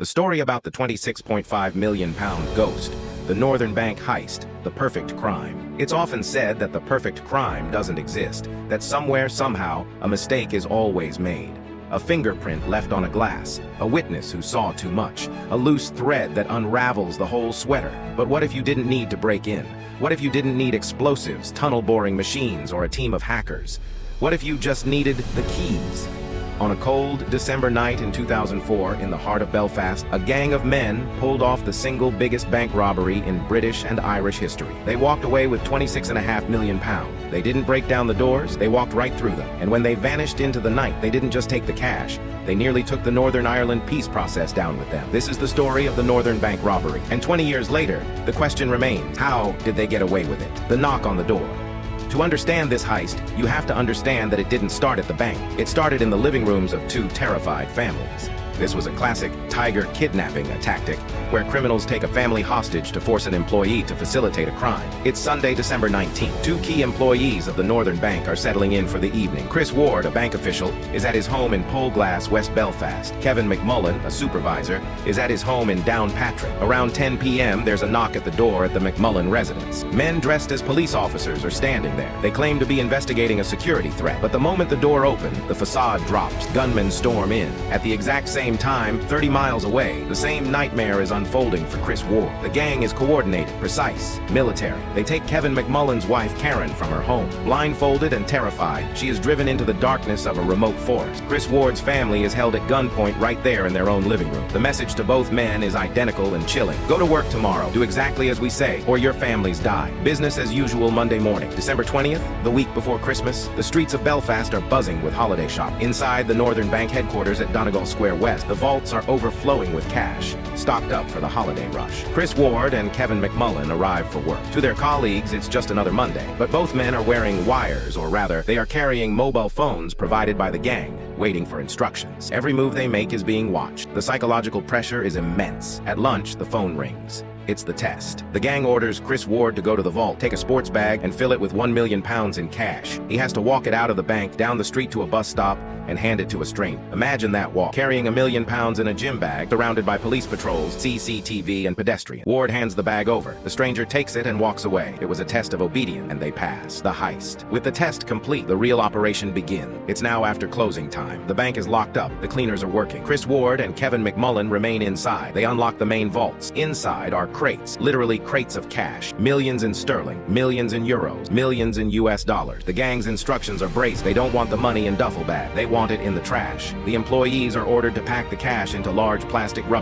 The story about the £26.5 million ghost, the Northern Bank Heist, the perfect crime. It's often said that the perfect crime doesn't exist, that somewhere, somehow, a mistake is always made. A fingerprint left on a glass, a witness who saw too much, a loose thread that unravels the whole sweater. But what if you didn't need to break in? What if you didn't need explosives, tunnel-boring machines, or a team of hackers? What if you just needed the keys? On a cold December night in 2004, in the heart of Belfast, a gang of men pulled off the single biggest bank robbery in British and Irish history. They walked away with £26.5 million. They didn't break down the doors, they walked right through them. And when they vanished into the night, they didn't just take the cash, they nearly took the Northern Ireland peace process down with them. This is the story of the Northern Bank robbery. And 20 years later, the question remains, how did they get away with it? The knock on the door. To understand this heist, you have to understand that it didn't start at the bank. It started in the living rooms of two terrified families. This was a classic tiger kidnapping tactic, where criminals take a family hostage to force an employee to facilitate a crime. It's Sunday, December 19th. Two key employees of the Northern Bank are settling in for the evening. Chris Ward, a bank official, is at his home in Polglass, West Belfast. Kevin McMullen, a supervisor, is at his home in Downpatrick. Around 10 p.m., there's a knock at the door at the McMullen residence. Men dressed as police officers are standing there. They claim to be investigating a security threat. But the moment the door opens, the facade drops. Gunmen storm in. At the exact same time, 30 miles away, the same nightmare is unfolding for Chris Ward. The gang is coordinated, precise, military. They take Kevin McMullen's wife, Karen, from her home. Blindfolded and terrified, she is driven into the darkness of a remote forest. Chris Ward's family is held at gunpoint right there in their own living room. The message to both men is identical and chilling. Go to work tomorrow, do exactly as we say, or your families die. Business as usual Monday morning. December 20th, the week before Christmas, the streets of Belfast are buzzing with holiday shopping. Inside the Northern Bank headquarters at Donegal Square West, the vaults are overflowing with cash, stocked up for the holiday rush. Chris Ward and Kevin McMullen arrive for work. To their colleagues, it's just another Monday, but both men are wearing wires, or rather, they are carrying mobile phones provided by the gang, waiting for instructions. Every move they make is being watched. The psychological pressure is immense. At lunch, the phone rings. It's the test. The gang orders Chris Ward to go to the vault, take a sports bag, and fill it with £1 million in cash. He has to walk it out of the bank, down the street to a bus stop, and hand it to a stranger. Imagine that walk, carrying £1 million in a gym bag, surrounded by police patrols, CCTV, and pedestrians. Ward hands the bag over. The stranger takes it and walks away. It was a test of obedience, and they pass. The heist. With the test complete, the real operation begins. It's now after closing time. The bank is locked up. The cleaners are working. Chris Ward and Kevin McMullen remain inside. They unlock the main vaults. Inside are crates, literally crates of cash. Millions in sterling, millions in euros, millions in US dollars. The gang's instructions are braced. They don't want the money in duffel bag. They want it in the trash. The employees are ordered to pack the cash into large plastic rubber